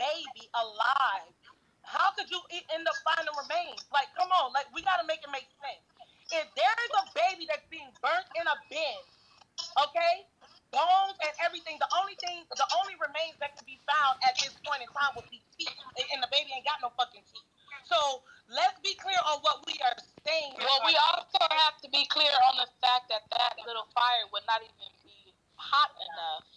baby alive, how could you end up finding remains? Like, come on, like we gotta make it make sense. If there is a baby that's being burnt in a bin, okay, bones and everything, the only remains that can be found at this point in time would be teeth, and the baby ain't got no fucking teeth. So let's be clear on what we are saying. Well, we also have to be clear on the fact that that little fire would not even be hot enough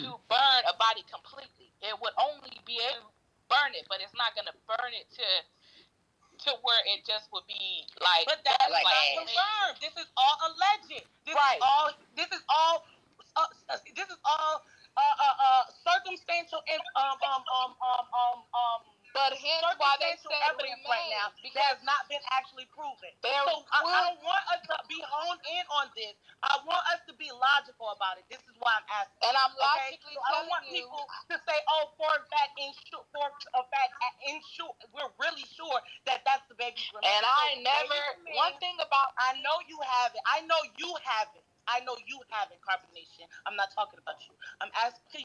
to burn a body completely. It would only be able to burn it, but it's not going to burn it to where it just would be like. But that's like not confirmed. This is all alleged. This is all circumstantial and But hence why they say evidence right now that has not been actually proven. So I don't want us to be honed in on this. I want us to be logical about it. This is why I'm asking. And I'm logically so I don't want people to say, "Oh, for a fact, we're really sure that that's the baby's remains." And I never. One thing about I know you have it. I know you haven't. CarbonNation. I'm not talking about you. I'm asking.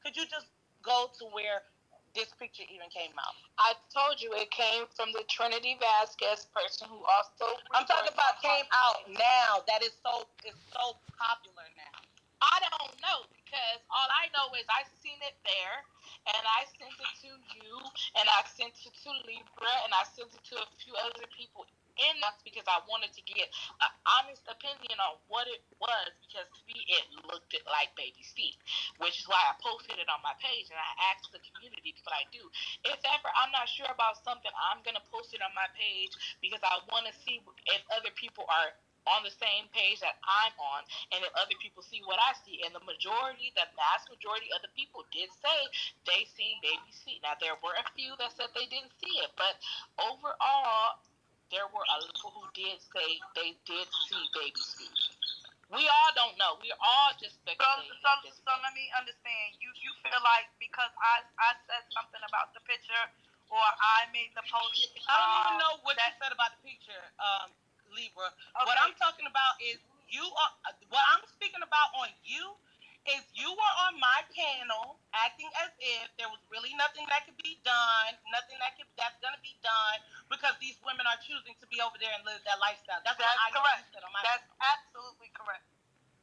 Could you just go to where this picture even came out? I told you it came from the Trinity Vasquez person who also. I'm talking about came out now. That is so popular now. I don't know, because all I know is I seen it there, and I sent it to you, and I sent it to Libra, and I sent it to a few other people in us because I wanted to get an honest opinion on what it was, because to me it looked like baby's feet, which is why I posted it on my page, and I asked the community what I do. If ever I'm not sure about something, I'm going to post it on my page because I want to see if other people are on the same page that I'm on, and if other people see what I see. And the vast majority of the people did say they seen baby's feet. Now, there were a few that said they didn't see it, but overall, there were a lot who did say they did see baby's feet. We all don't know. We're all just speculating. So let me understand. You feel like because I said something about the picture, or I made the post. I don't even know what you said about the picture, Libra. Okay. What I'm talking about is what I'm speaking about on you is you were on my panel acting as if there was really nothing that could be done, that's going to be done because these women are choosing to be over there and live that lifestyle. That's correct. That's absolutely correct.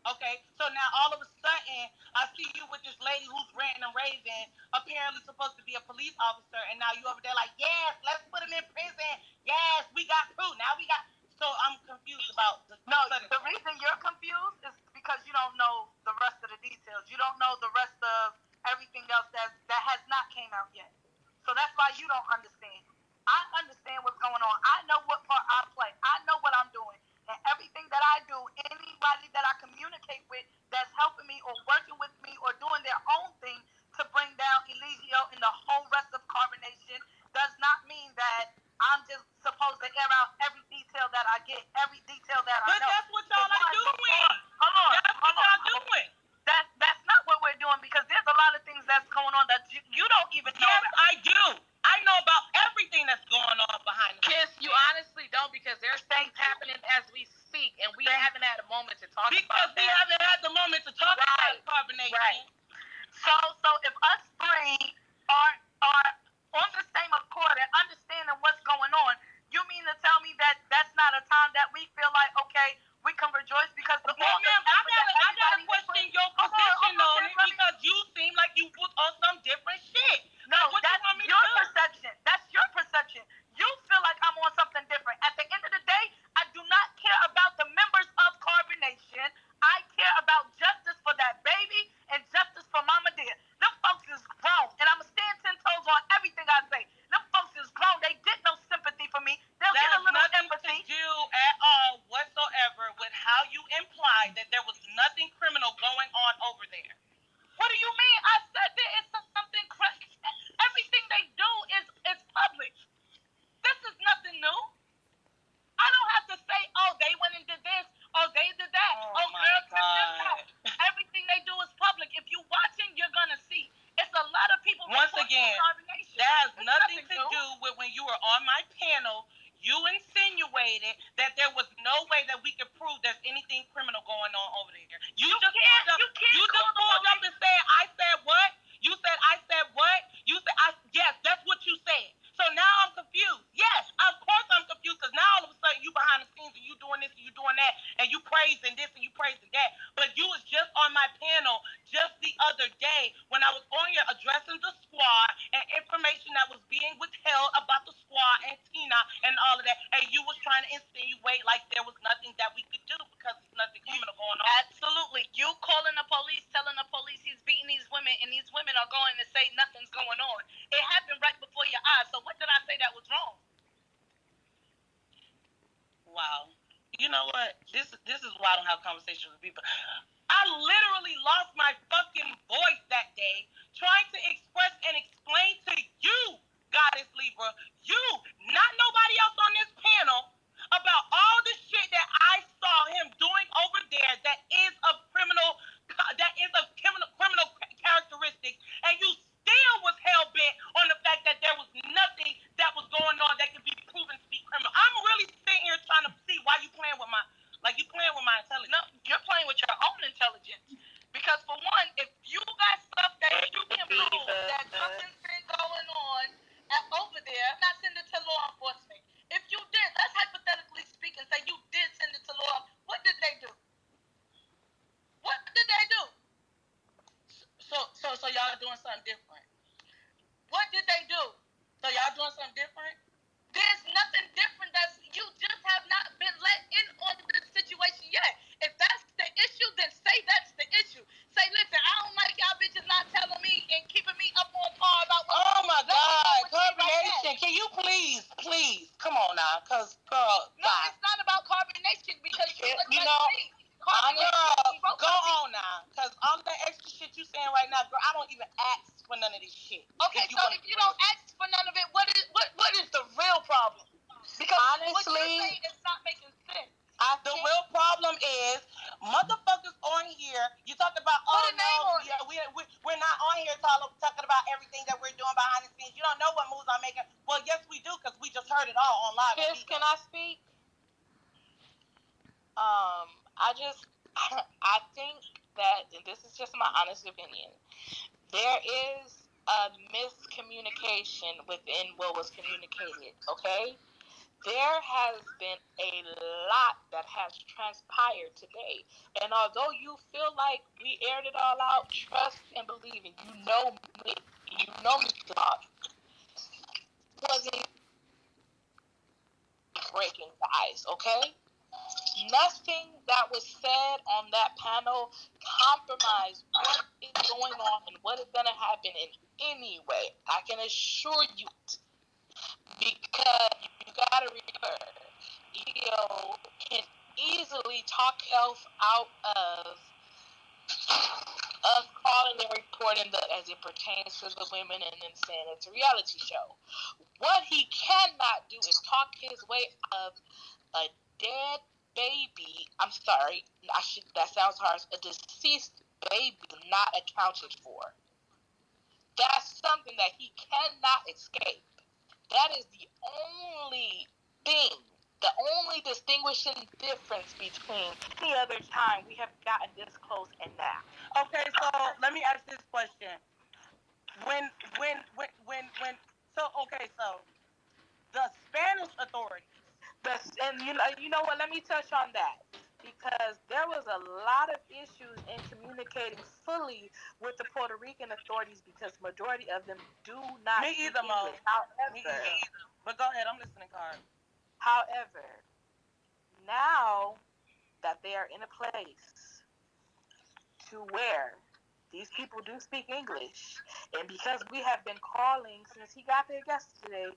Okay, so now all of a sudden, I see you with this lady who's ranting and raving, apparently supposed to be a police officer, and now you over there like, yes, let's put him in prison. Yes, we got proof. Now we got. So I'm confused about the. No, the reason you're confused is because you don't know the rest of the details. You don't know the rest of everything else that has not came out yet. So that's why you don't understand. I understand what's going on. I know what part I play. I know what I'm doing. And everything that I do, anybody that I communicate with that's helping me or working with me or doing their own thing to bring down Eligio and the whole rest of CarbonNation does not mean that I'm just supposed to air out every detail that I get, every detail that I know. But that's what y'all are doing. Hold on. That's what y'all doing. That's not what we're doing, because there's a lot of things that's going on that you don't even know. Yes, I do. I know about everything that's going on behind the scenes. Kiss, you honestly don't, because there's things happening as we speak, and we haven't had a moment to talk about that. Because we haven't had the moment to talk about CarbonNation. Right. So if us three are on the same accord and understanding what's going on, you mean to tell me that that's not a time that we feel like, okay, we can rejoice because the ma'am, I gotta question your position on it, because you seem like you put on some different shit. No, that's your perception. That's your perception. You feel like I'm on something different. At the end of the day, I do not care about the members of CarbonNation. I care about justice for that baby and justice for Mama Dear. Them folks is grown, and I'ma stand 10 toes on everything I say. Them folks is grown. They get no sympathy for me. They'll get a little empathy. To do at all whatsoever with how you implied that there was nothing criminal going on over there. What do you mean? I said there is something crazy. Everything they do is public. This is nothing new. I don't have to say, oh, they went and did this, oh, they did that, oh girl did that. Everything they do is public. If you're watching, you're going to see. It's a lot of people. Once again, that has nothing to do with when you were on my panel. You insinuated that there was no way that we could prove there's anything criminal going on over there. You just pulled up and said, I said what? You said, I said what? You said, addressing the squad and information that was being withheld about the squad and Tina and all of that, and you was trying to insinuate like there was nothing that we could do because there's nothing criminal going on. Absolutely. You calling the police, telling the police he's beating these women, and these women are going to say nothing's going on. It happened right before your eyes. So what did I say that was wrong? Wow. You know what? This is why I don't have conversations with people. I literally lost my fucking voice that day trying to express and explain to you, Goddess Libra, you, not nobody else on this panel, about all the shit that I saw him doing over there that is a criminal characteristic, and you still was hell bent on the fact that there was nothing that was going on that could be proven to be criminal. I'm really sitting here trying to see why you playing with my intelligence. No, you're playing with your own intelligence. Because for one, if you got stuff that you can prove that something's been going on over there, I'm not sending it to law enforcement. If you did, let's hypothetically speak and say you did send it to law. What did they do? What did they do? So y'all doing something different. What did they do? So y'all doing something different? There's nothing different. You just have not been let in on the situation yet. If that's the issue, then say that's the issue. Say, listen, I don't like y'all bitches not telling me and keeping me up on par about what. Oh my God, CarbonNation, can you please, come on now, cause girl, no, it's not about CarbonNation because you know. Go on now, cause all that extra shit you saying right now, girl, I don't even ask for none of this shit. Okay, so if you don't ask for none of it, what is the real problem? Because honestly, what you're saying is not making sense. The real problem is motherfuckers on here. You talk about we're not on here talking about everything that we're doing behind the scenes. You don't know what moves I'm making. Well, yes we do, because we just heard it all on live. Yes, can I speak? I think that, and this is just my honest opinion, there is a miscommunication within what was communicated, okay? There has been a lot that has transpired today. And although you feel like we aired it all out, trust and believe, and you know me, Bob, wasn't breaking the ice, okay? Nothing that was said on that panel compromised what is going on and what is going to happen in any way. I can assure you it. Because you got to remember, BIGO can easily talk else out of us calling and reporting as it pertains to the women and then saying it's a reality show. What he cannot do is talk his way out of a dead baby. I'm sorry, that sounds harsh. A deceased baby not accounted for. That's something that he cannot escape. That is the only thing, the only distinguishing difference between any other time we have gotten this close and now. Okay, so let me ask this question. So the Spanish authorities. And you know what? Let me touch on that, because there was a lot of issues in communicating fully with the Puerto Rican authorities, because majority of them do not speak English. However, but go ahead, I'm listening, Carl. However, now that they are in a place to where these people do speak English, and because we have been calling since he got there yesterday,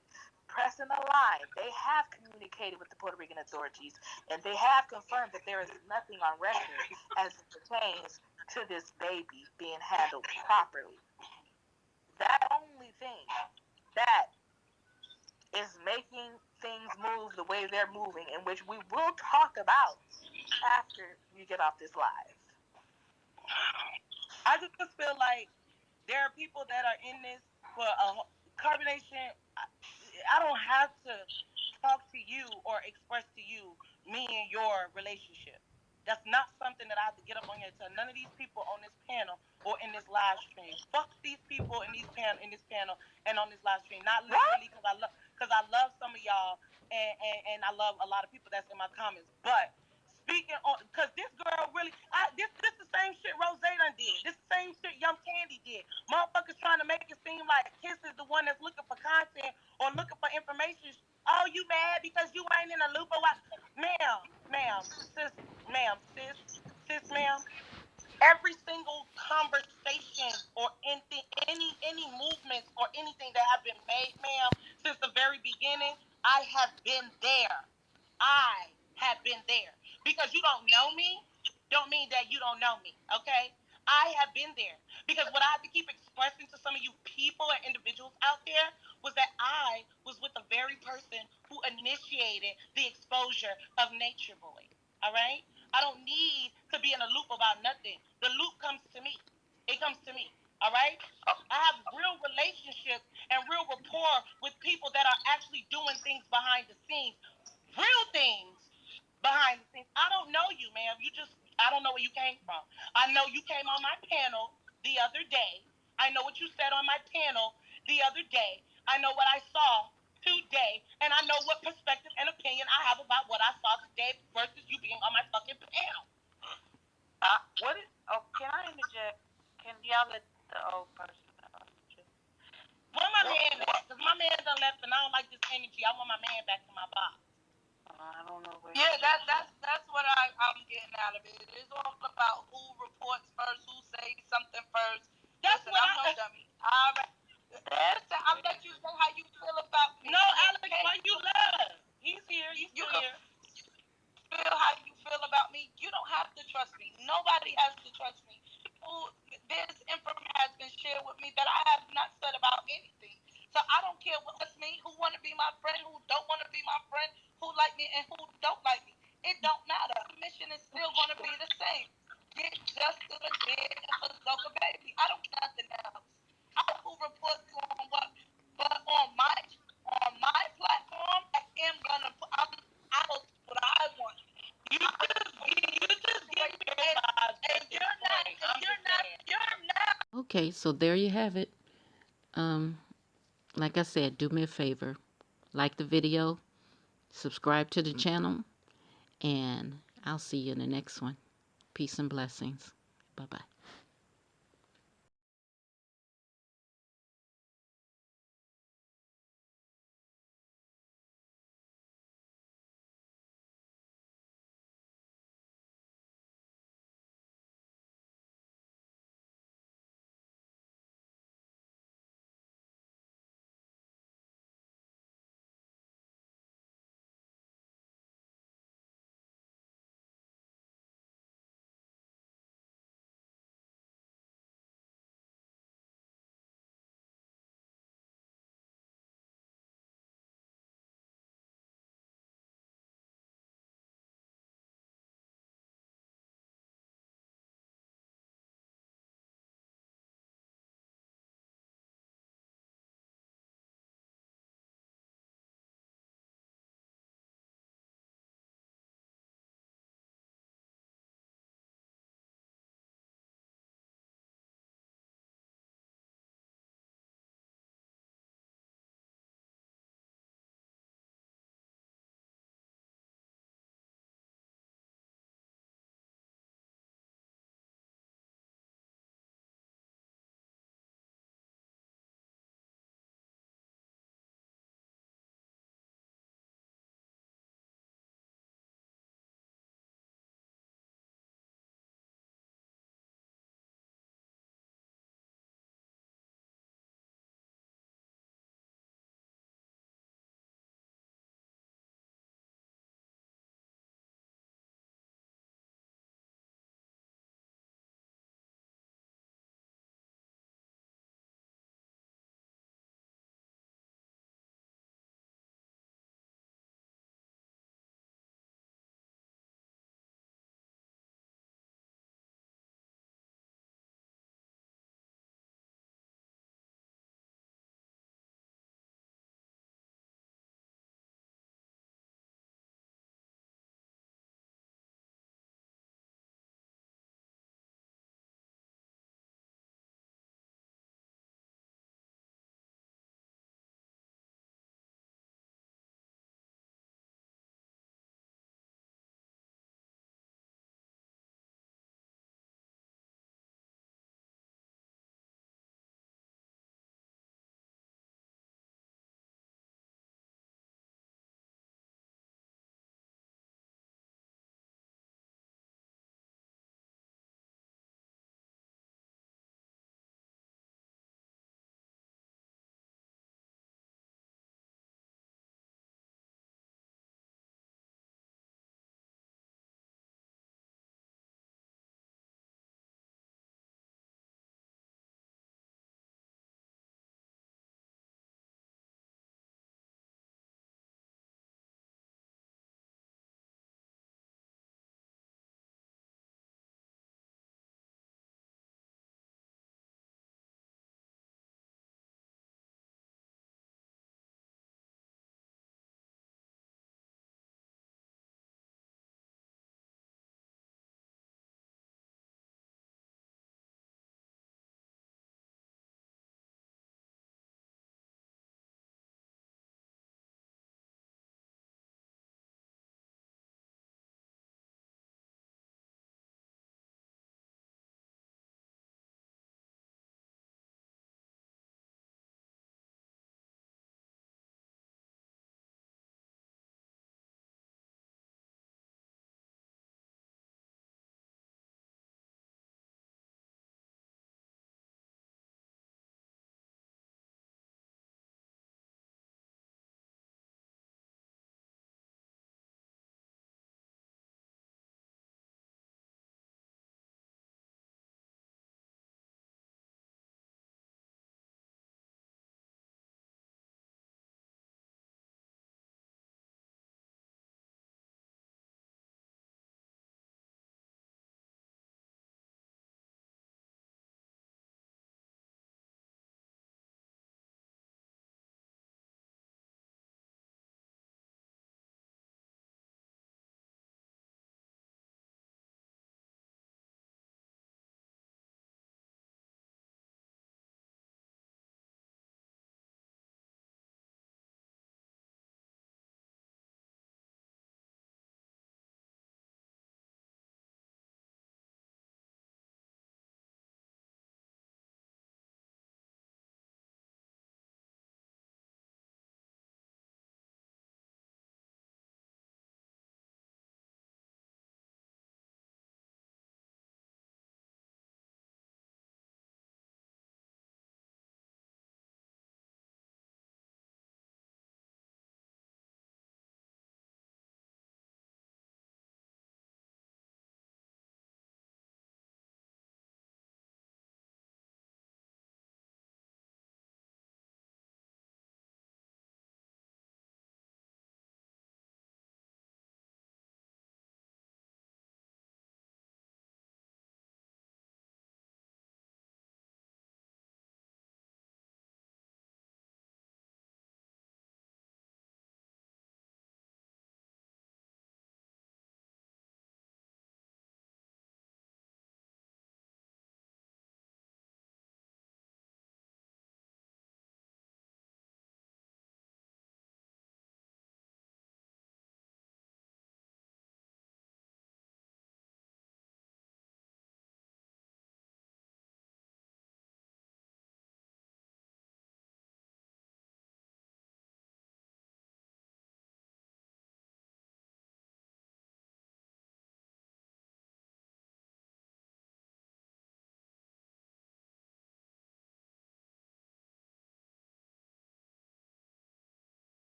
pressing a line, they have communicated with the Puerto Rican authorities, and they have confirmed that there is nothing on record as it pertains to this baby being handled properly. That only thing that is making things move the way they're moving, in which we will talk about after we get off this live. I just feel like there are people that are in this for a CarbonNation. I don't have to talk to you or express to you me and your relationship. That's not something that I have to get up on here and tell none of these people on this panel or in this live stream. Fuck these people in this panel and on this live stream. Not literally, because I love some of y'all and I love a lot of people that's in my comments. But speaking on, because this girl really, this the same shit Rose done did. This the same shit Young Candy did. Motherfuckers trying to make it seem like Kiss is the one that's looking for content or looking for information. Oh, you mad because you ain't in a loop of what? Ma'am, ma'am, sis, ma'am, sis, ma'am. Every single conversation or any movements or anything that have been made, ma'am, since the very beginning, I have been there. I have been there. Because you don't know me, don't mean that you don't know me. Okay? I have been there. Because what I have to keep expressing to some of you people and individuals out there was that I was with the very person who initiated the exposure of Nature Boy. All right? I don't need to be in a loop about nothing. The loop comes to me. It comes to me. All right? I have real relationships and real rapport with people that are actually doing things behind the scenes. Real things behind the scenes. I don't know you, ma'am. I don't know where you came from. I know you came on my panel the other day. I know what you said on my panel the other day. I know what I saw today, and I know what perspective and opinion I have about what I saw today versus you being on my fucking panel. Can I interject? Can y'all let the old person know? Where my man at? Because my man done left, and I don't like this energy. I want my man back to my box. I don't know where. Yeah, that's what I'm getting out of it. It's all about who reports first, who says something first. That's Listen, what I'm no dummy. I'll let you say how you feel about me. No, Alex, why you love? He's here. You still here. Feel how you feel about me. You don't have to trust me. Nobody has to trust me. This information has been shared with me that I have not said about anything. So I don't care what's me, who want to be my friend, who don't want to be my friend, who like me and who don't like me. It don't matter. The mission is still going to be the same. Get justice for dead and for Zoka baby. I don't care nothing else. I don't who reports on what, but on my platform, I am gonna. I will what I want. You just give me vibes. And you're not. Okay, so there you have it. Um, like I said, do me a favor. Like the video, subscribe to the channel, and I'll see you in the next one. Peace and blessings. Bye bye.